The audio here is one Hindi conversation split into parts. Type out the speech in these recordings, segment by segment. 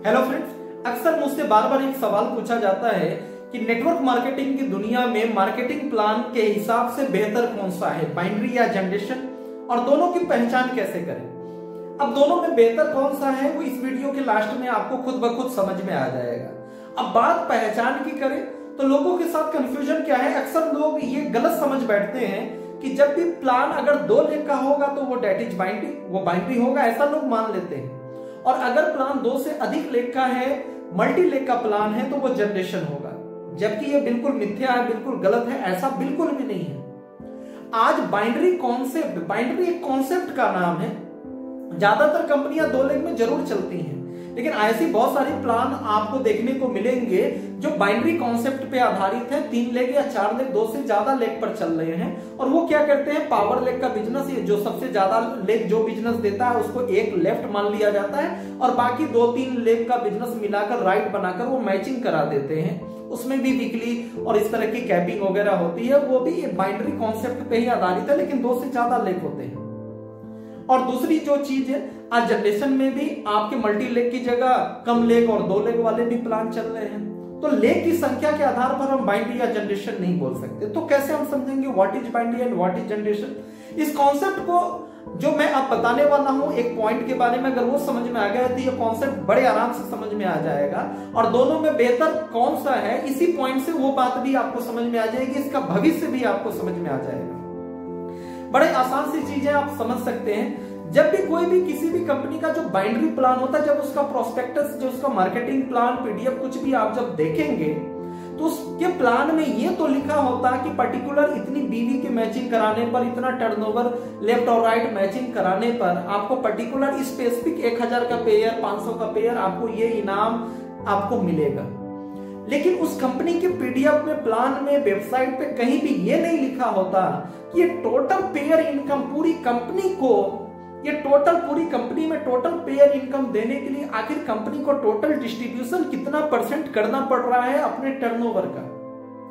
हेलो फ्रेंड्स, अक्सर मुझसे बार बार एक सवाल पूछा जाता है कि नेटवर्क मार्केटिंग की दुनिया में मार्केटिंग प्लान के हिसाब से बेहतर कौन सा है, बाइनरी या जनरेशन, और दोनों की पहचान कैसे करें। अब दोनों में बेहतर कौन सा है वो इस वीडियो के लास्ट में आपको खुद ब खुद समझ में आ जाएगा। अब बात पहचान की करें तो लोगों के साथ कंफ्यूजन क्या है, अक्सर लोग ये गलत समझ बैठते हैं कि जब भी प्लान अगर 2 लेग का होगा तो वो डेट इज बाइनरी, वो बाइनरी होगा, ऐसा लोग मान लेते हैं। और अगर प्लान 2 से अधिक लेग का है, मल्टी लेग का प्लान है, तो वो जनरेशन होगा, जबकि ये बिल्कुल मिथ्या है, बिल्कुल गलत है, ऐसा बिल्कुल भी नहीं है। आज बाइनरी एक कॉन्सेप्ट का नाम है। ज्यादातर कंपनियां 2 लेग में जरूर चलती हैं, लेकिन ऐसी बहुत सारी प्लान आपको देखने को मिलेंगे जो बाइनरी कॉन्सेप्ट पे आधारित है, 3 लेग या 4 लेग, 2 से ज्यादा लेग पर चल रहे हैं। और वो क्या करते हैं, पावर लेग का बिजनेस, ये जो सबसे ज्यादा लेग जो बिजनेस देता है उसको एक लेफ्ट मान लिया जाता है, और बाकी 2-3 लेग का बिजनेस मिलाकर राइट बनाकर वो मैचिंग करा देते हैं। उसमें भी वीकली और इस तरह की कैपिंग वगैरह होती है, वो भी बाइनरी कॉन्सेप्ट पे ही आधारित है, लेकिन 2 से ज्यादा लेग होते हैं। और दूसरी जो चीज है, आज जनरेशन में भी आपके मल्टी लेग की जगह कम लेग और 2 लेग वाले भी प्लान चल रहे हैं। तो लेग की संख्या के आधार पर हम बाइनरी या जनरेशन नहीं बोल सकते। तो कैसे हम समझेंगे what is binary and what is generation? इस कॉन्सेप्ट को जो मैं अब बताने वाला हूं एक पॉइंट के बारे में, अगर वो समझ में आ गया तो ये कॉन्सेप्ट बड़े आराम से समझ में आ जाएगा। और दोनों में बेहतर कौन सा है, इसी पॉइंट से वो बात भी आपको समझ में आ जाएगी, इसका भविष्य भी आपको समझ में आ जाएगा। बड़े आसान सी चीजें आप समझ सकते हैं। जब भी कोई भी किसी भी कंपनी का जो बाइनरी प्लान होता है, जब उसका प्रोस्पेक्टस, जो उसका मार्केटिंग प्लान, पीडीएफ कुछ भी आप जब देखेंगे तो उसके प्लान में ये तो लिखा होता है कि पर्टिकुलर इतनी बीवी की मैचिंग कराने पर, इतना टर्नओवर लेफ्ट और राइट मैचिंग कराने पर आपको पर्टिकुलर स्पेसिफिक 1000 का पेयर, 500 का पेयर, आपको ये इनाम आपको मिलेगा। लेकिन उस कंपनी के पीडीएफ में, प्लान में, वेबसाइट पे कहीं भी ये नहीं लिखा होता कि ये टोटल पेयर इनकम पूरी कंपनी को, ये पूरी कंपनी में टोटल पेयर इनकम देने के लिए आखिर कंपनी को टोटल डिस्ट्रीब्यूशन कितना % करना पड़ रहा है अपने टर्नओवर का,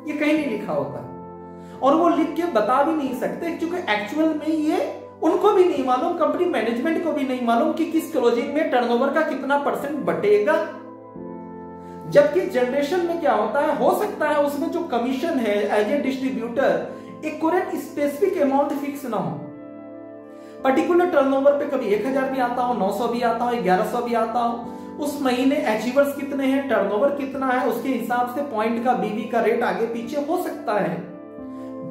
ये कहीं नहीं लिखा होता। और वो लिख के बता भी नहीं सकते, क्योंकि एक्चुअल में ये उनको भी नहीं मालूम, कंपनी मैनेजमेंट को भी नहीं मालूम कि किस क्लोजिंग में टर्नओवर का कितना % बटेगा। जबकि जनरेशन में क्या होता है, हो सकता है उसमें जो कमीशन है as a distributor accurate specific amount fix ना हो। पर्टिकुलर टर्नओवर पे कभी 1000 भी आता हो, 900 भी आता हो, 1100 भी आता हो, उस महीने अचीवर्स कितने हैं, टर्नओवर कितना है, उसके हिसाब से पॉइंट का, बीवी का रेट आगे पीछे हो सकता है।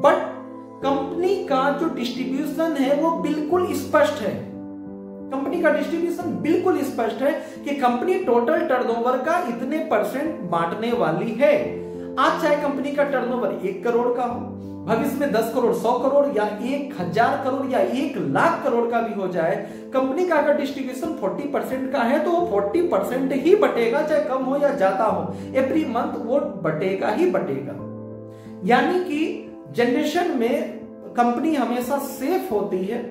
बट कंपनी का जो डिस्ट्रीब्यूशन है वो बिल्कुल स्पष्ट है। कंपनी का डिस्ट्रीब्यूशन बिल्कुल स्पष्ट है कि कंपनी टोटल टर्नओवर का इतने % बांटने वाली है। आज चाहे कंपनी का टर्नओवर 1 करोड़ का हो, भविष्य में 10 करोड़, 100 करोड़ या 1000 करोड़ या 1 लाख करोड़ का भी हो जाए, कंपनी का अगर डिस्ट्रीब्यूशन 40% का है तो वो 40% ही बटेगा, चाहे कम हो या ज्यादा हो, एवरी मंथ वो बटेगा ही बटेगा। यानी कि जनरेशन में कंपनी हमेशा सेफ होती है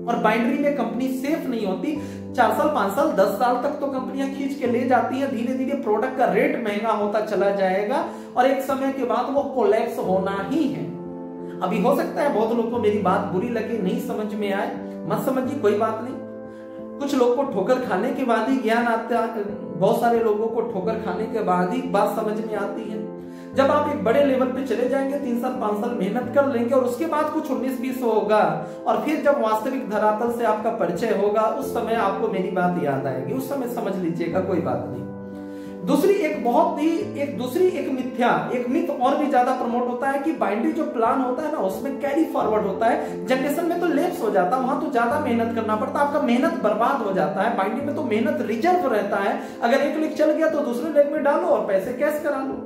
और बाइनरी में कंपनी सेफ नहीं होती। 4 साल, 5 साल, 10 साल तक तो कंपनियां खींच के ले जाती हैं, धीरे धीरे प्रोडक्ट का रेट महंगा होता चला जाएगा और एक समय के बाद वो कोलैप्स होना ही है। अभी हो सकता है बहुत लोगों को मेरी बात बुरी लगे, नहीं समझ में आए, मत समझिए, कोई बात नहीं। कुछ लोग को ठोकर खाने के बाद ही ज्ञान आता है, बहुत सारे लोगों को ठोकर खाने के बाद ही बात समझ में आती है। जब आप एक बड़े लेवल पे चले जाएंगे, 3 साल 5 साल मेहनत कर लेंगे और उसके बाद कुछ 19-20 होगा, और फिर जब वास्तविक धरातल से आपका परिचय होगा, उस समय आपको मेरी बात याद आएगी, उस समय समझ लीजिएगा, कोई बात नहीं। दूसरी एक मिथ और भी ज्यादा प्रमोट होता है कि बाइनरी जो प्लान होता है ना, उसमें कैरी फॉरवर्ड होता है। जनरेशन में तो लैप्स हो जाता है, वहां तो ज्यादा मेहनत करना पड़ता है, आपका मेहनत बर्बाद हो जाता है। बाइनरी में तो मेहनत रिजर्व रहता है, अगर एक लेग चल गया तो दूसरे लेग में डालो और पैसे कैश करा लो।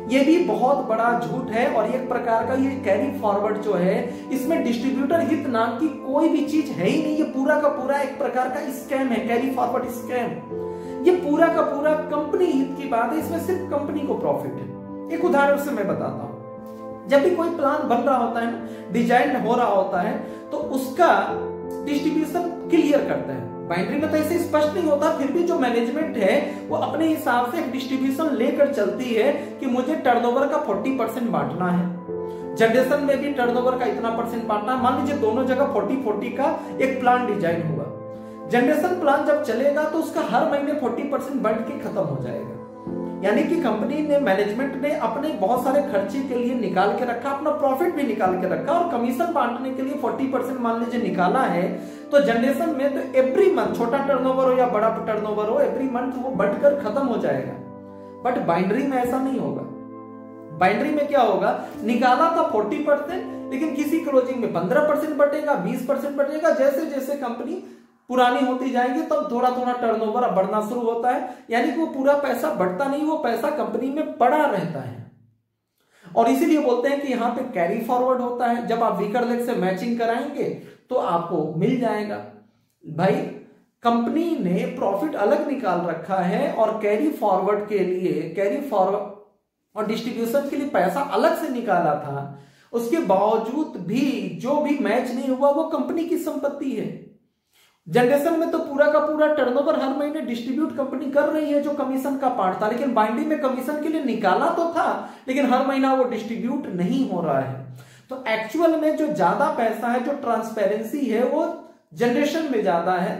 ये भी बहुत बड़ा झूठ है। और एक प्रकार का ये कैरी फॉरवर्ड जो है, इसमें डिस्ट्रीब्यूटर हित नाम की कोई भी चीज है ही नहीं। ये पूरा का पूरा एक प्रकार का स्कैम है, कैरी फॉरवर्ड स्कैम। ये पूरा का पूरा कंपनी हित की बात है, इसमें सिर्फ कंपनी को प्रॉफिट है। एक उदाहरण से मैं बताता हूं, जब भी कोई प्लान बन रहा होता है ना, डिजाइन हो रहा होता है, तो उसका डिस्ट्रीब्यूशन क्लियर करता है। बाइनरी में तो ऐसे स्पष्ट नहीं होता, फिर भी जो मैनेजमेंट है वो अपने हिसाब से एक डिस्ट्रीब्यूशन लेकर चलती है कि मुझे टर्नओवर का 40% बांटना है। जनरेशन में भी टर्नओवर का इतना % बांटना है। मान लीजिए दोनों जगह 40-40 का एक प्लान डिजाइन हुआ। जनरेशन प्लान जब चलेगा तो उसका हर महीने 40% बढ़ के खत्म हो जाएगा। यानी कि कंपनी ने, मैनेजमेंट ने अपने बहुत सारे खर्चे के लिए निकाल के रखा, अपना प्रॉफिट भी निकाल के रखा, और कमीशन बांटने के लिए 40% मान लीजिए निकाला है, तो जनरेशन में तो एवरी मंथ, छोटा टर्नओवर हो या बड़ा टर्नओवर हो, एवरी मंथ वो बढ़कर खत्म हो जाएगा। बट बाइनरी में ऐसा नहीं होगा। बाइनरी में क्या होगा, निकाला था 40%, लेकिन किसी क्लोजिंग में 15% बढ़ेगा, 20% बढ़ेगा। जैसे जैसे कंपनी पुरानी होती जाएगी तब थोड़ा थोड़ा टर्नओवर बढ़ना शुरू होता है। यानी कि वो पूरा पैसा बढ़ता नहीं, वो पैसा कंपनी में पड़ा रहता है। और इसीलिए बोलते हैं कि यहां पे कैरी फॉरवर्ड होता है। जब आप वीकर लेग से मैचिंग कराएंगे तो आपको मिल जाएगा। भाई कंपनी ने प्रॉफिट अलग निकाल रखा है और कैरी फॉरवर्ड के लिए, कैरी फॉरवर्ड और डिस्ट्रीब्यूशन के लिए पैसा अलग से निकाला था। उसके बावजूद भी जो भी मैच नहीं हुआ वो कंपनी की संपत्ति है। जनरेशन में तो पूरा का पूरा टर्नओवर हर महीने डिस्ट्रीब्यूट कंपनी कर रही है जो कमीशन का पार्ट था, लेकिन बाइंडी में कमीशन के लिए निकाला तो था, लेकिन हर महीना वो डिस्ट्रीब्यूट नहीं हो रहा है। तो एक्चुअल में जो ज्यादा पैसा है, जो ट्रांसपेरेंसी है, वो जनरेशन में ज्यादा है।